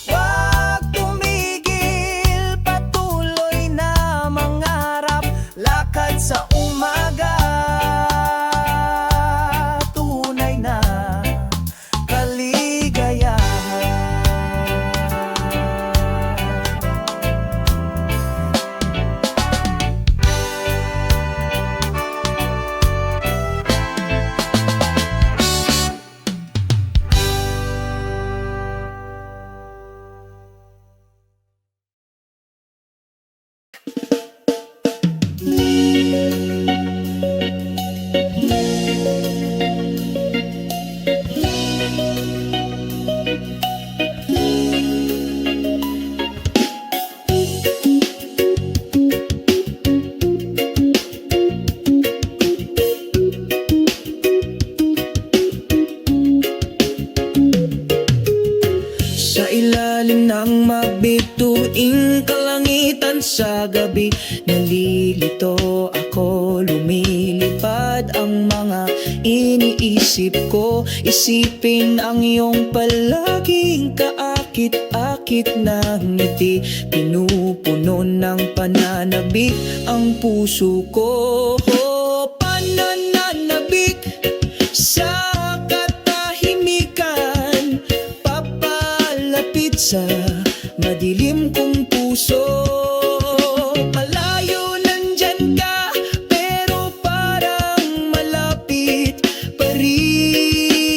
Huwag tumigil, patuloy na mangarap, lakad sa umaga, tunay na kaligayahan. Sa ilalim ng mabituing kalangitan sa gabi, nalilito ako, lumilipad ang mga iniisip ko. Isipin ang iyong palaging kaakit-akit na ngiti. Pinupuno ng pananabik ang puso ko. Pananabik sa katahimikan, papalapit sa madilim kong puso. Malayo nandyan ka, pero parang malapit pa rin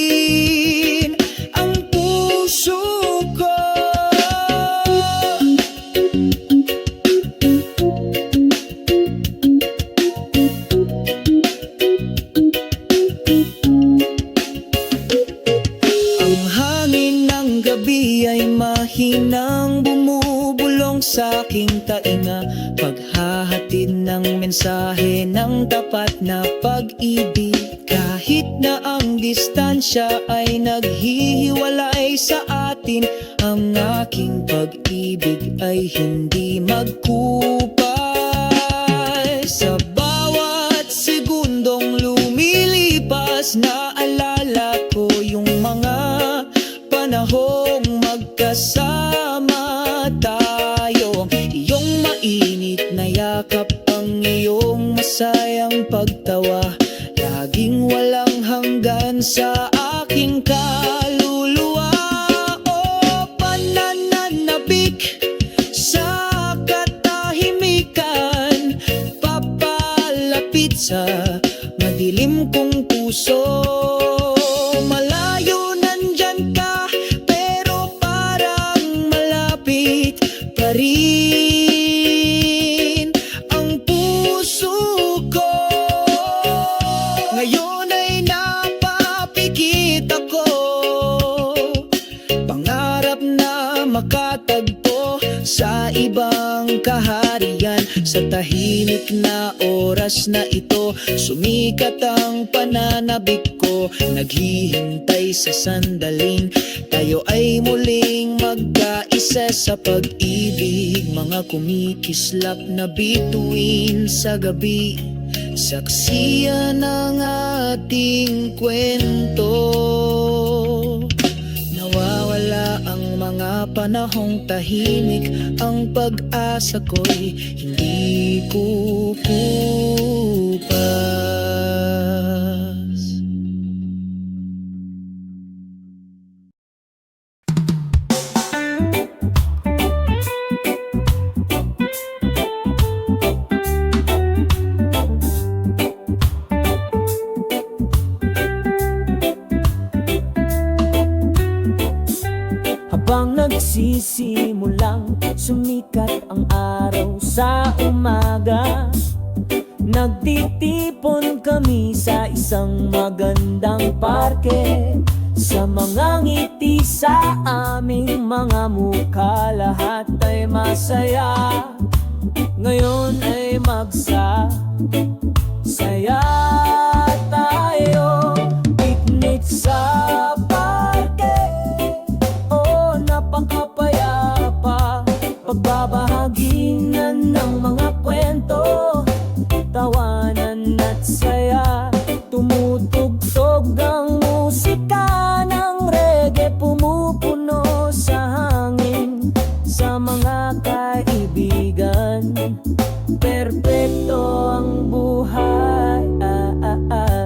ang puso ko. Ang hangin ng gabi ay mahinang bumubulong sa aking tainga, paghahatid ng mensahe ng tapat na pag-ibig. Kahit na ang distansya ay naghihiwalay sa atin, ang aking pag-ibig ay hindi magkupay. Sa bawat segundong lumilipas, naalala ko yung mga panahong magkasama tayo. Iyong mainit na yakap, ang iyong masayang pagtawa, laging walang hanggan sa aking kaluluwa. O pananabik sa katahimikan, papalapit sa madilim kong puso. Malayo nandyan ka, pero parang malapit pa rin ang puso ko. Ngayon ay napapikit ako, pangarap na makatagpo sa ibang kaharian. Sa tahimik na oras na ito, sumikat ang pananabik ko. Naghihintay sa sandaling tayo ay muling magkaisa sa pag-ibig. Mga kumikislap na bituin sa gabi, saksiyan ng ating kwento. Nawawala ang mga panahong tahimik, ang pag-asa ko'y hindi kukupas. Habang nagsisimulang sumikat ang araw sa umaga, nagtitipon kami sa isang magandang parke. Sa mga ngiti sa aming mga mukha, lahat ay masaya. Ngayon ay magsasaya tayo. Picnic sa parke, oh napakapayapa. Pagbabahaginan ng mga kwento, tawanan at saya. Tumutugtog ang musika ng reggae, pumupuno sa hangin sa mga kaibigan. Perpekto ang buhay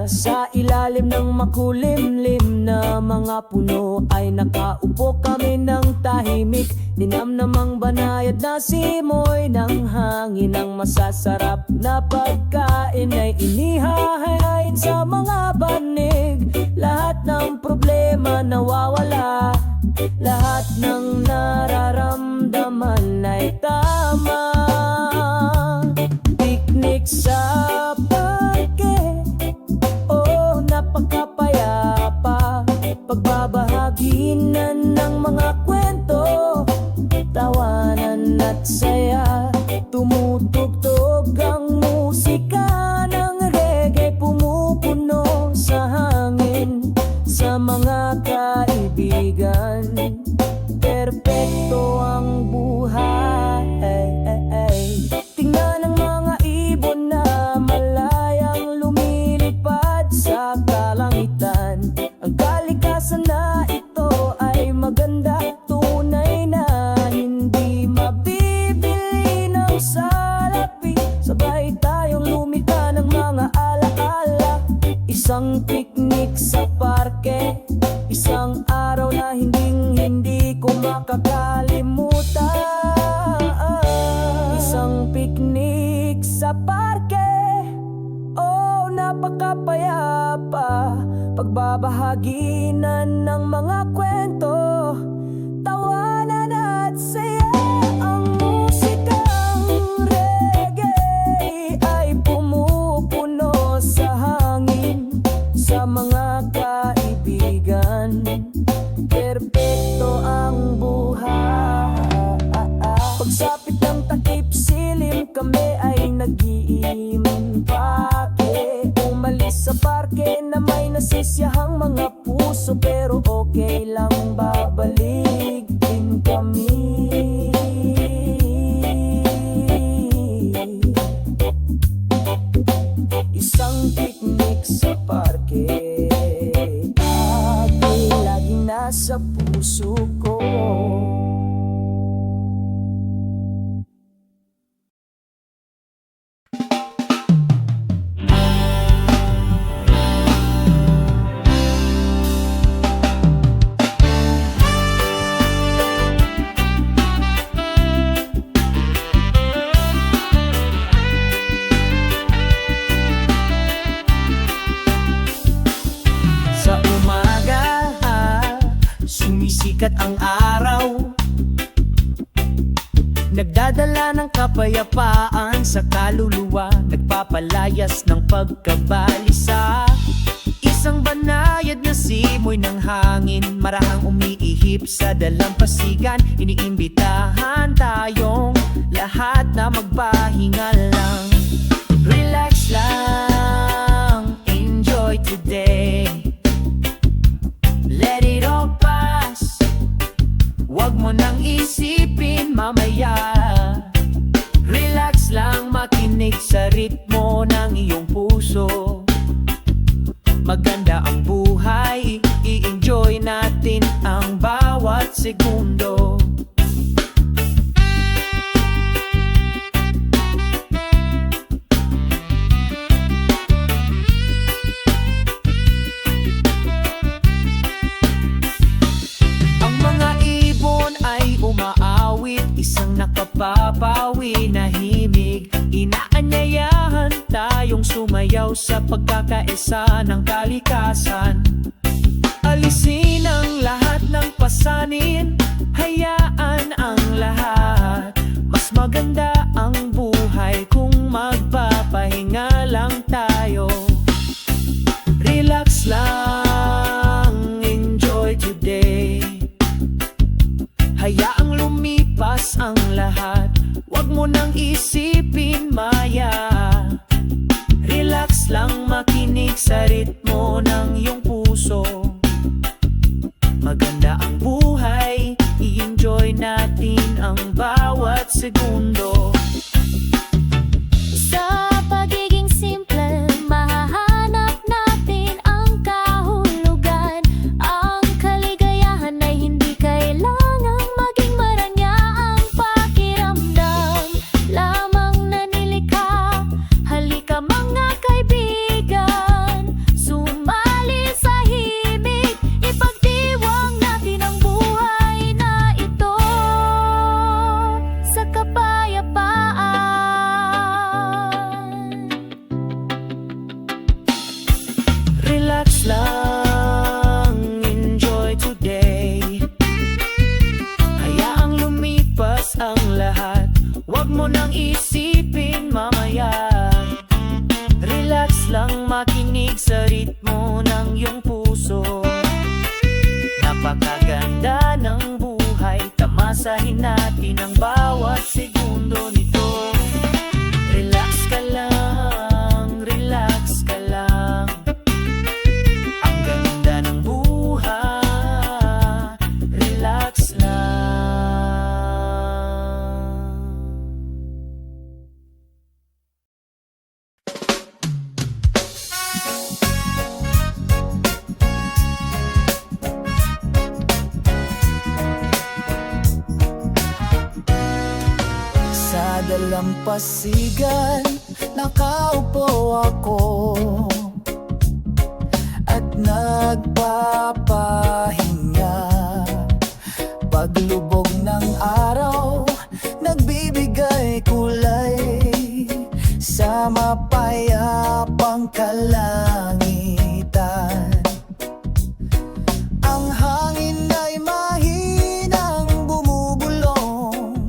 sa ilalim ng makulimlim na mga puno, ay nakaupo kami ng tahimik. Ninamnamang banayad na simoy ng hangin, ang masasarap na pagkain ay inihahain sa mga banig. Lahat ng problema nawawala, lahat ng nararamdaman ay tama. Picnic sa parke, oh napakapayapa. Pagbabahaginan ng mga kwento, tawanan at saya. Tumutugtog ang musika ng reggae, pumupuno sa hangin sa mga kaibigan. Perpekto ang buhay. Tingnan ang mga ibon na Isang picnic sa parke, isang araw na hindi ko makakalimutan. Isang picnic sa parke, oh napakapayapa. Pagbabahaginan ng mga kwento, tawanan at saya. Ang musikang reggae ay pumupuno sa hangin, sa mga kaibigan. Perpekto ang buhay. Pagsapit ng takip silim, kami ay nag-iimpake. Umalis sa parke na may nasisiyahang mga puso, pero okay lang, babalik din kami. Isang picnic sa parke, laging nasa puso ko. Sa umaga, sumisikat ang araw, nagdadala ng kapayapaan sa kaluluwa, nagpapalayas ng pagkabalisa. Isang banayad na simoy ng hangin, marahang umiihip sa dalampasigan. Iniimbitahan tayong lahat na magpahinga lang. Relax lang, enjoy today. Let it all pass, wag mo nang isipin mamaya. Relax lang, makinig sa ritmo ng iyong puso. Maganda ang buhay, i-enjoy natin ang bawat segundo. Ang mga ibon ay umaawit, isang nakapapawi na himig. Inaanyayahan tayong sumayaw sa pagkakaisa ng kalikasan. Alisin ang lahat ng pasanin, hayaan ang lahat. Mas maganda ang buhay kung magpapahinga lang tayo. Relax lang, enjoy today. Hayaang lumipas ang lahat, wag mo nang isipin maya. Relax lang, makinig sa ritmo ng iyong puso. Maganda ang buhay, i-enjoy natin ang bawat segundo. Sa pagiging simple, mahahanap natin ang kahulugan. Ang kaligayahan ay hindi kailangang maging maranyaang pakiramdam. Lamang na nilikha, halika mga kaibigan, sumali sa himig, ipagdiwang natin ang buhay na ito sa kapayapaan. Relax lang, enjoy today. Hayaang lumipas ang lahat, wag mo nang isipin mamaya. Relax lang, makinig sa ritmo ng iyong puso. Napakaganda ng buhay, tamasahin natin ang bawat segundo nito. Relax ka lang, relax ka lang. Ang ganda ng buhay, relax lang. Sa dalampasigan, nakaupo ako. sa mapayapang kalangitan. Ang hangin ay mahinang bumubulong,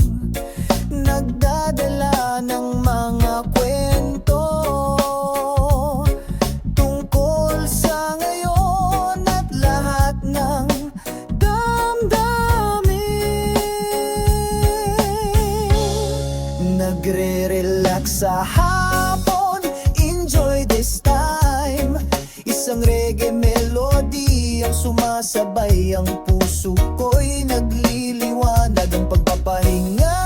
nagdadala ng mga kwento tungkol sa ngayon at lahat ng damdamin. Nagre-relax sa hapon, enjoy this time. Isang reggae melody ang sumasabay, ang puso ko'y nagliliwanag ang pagpapahinga.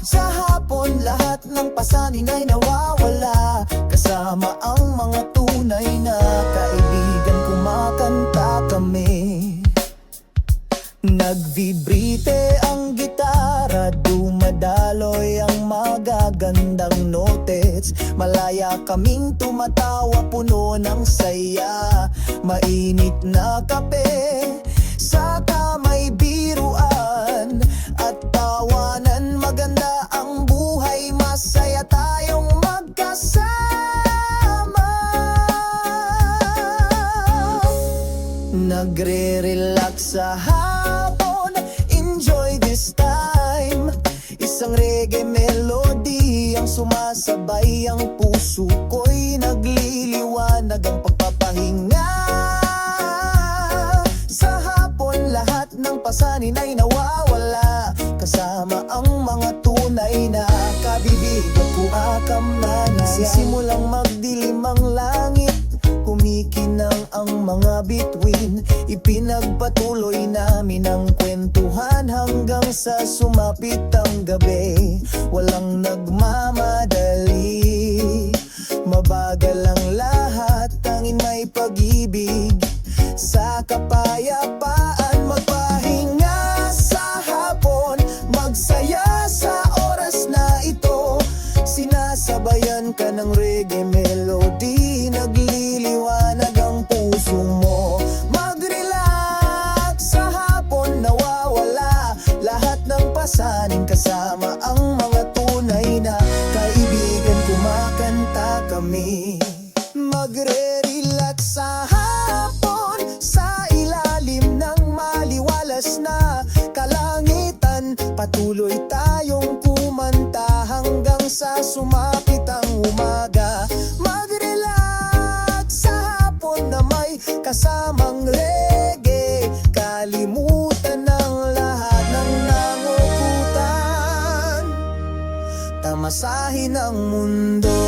Sa hapon lahat ng pasanin ay nawawala, kasama ang mga tunay na kaibigan, kumakanta kami. Nagvibrite ang gitara, dumadaloy ang magagandang notes. Malaya kaming tumatawa, puno ng saya. Mainit na kape, saka may biruan at tawanan. Maganda ang buhay, masaya tayong magkasama. Nagre-relax sa hapon, enjoy this time. Isang reggae melody ang sumasabay, ang puso ko'y nagliliwanag ang pagpapahinga. Sa hapon lahat ng pasanin ay nawawala, kasama ang mga tunay na kaibigan, kumakamnanayan. Sisimulang magdilim ang langit, kumikinang ang mga bituin. Ipinagpatuloy namin ang kwentuhan hanggang sa sumapit ang gabi. Walang nagmamadali, mabagal ang lahat, tanging may pag-ibig. Sa kapayapaan magpahinga sa hapon, magsaya sa oras na ito. Sinasabayan ka ng reggae melody, nagliliwanag ang puso mo. Mag-relax sa hapon, nawawala lahat ng pasanin, kasama ang mga tunay na kaibigan, kumakanta kami. Magre-relax sa hapon, sa ilalim ng maliwalas na kalangitan. Patuloy tayong kumanta hanggang sa sumapit ang umaga. Mag-relax sa hapon na may kasamang reggae, kalimutan ng lahat ng nangukutan, tamasahin ang mundo.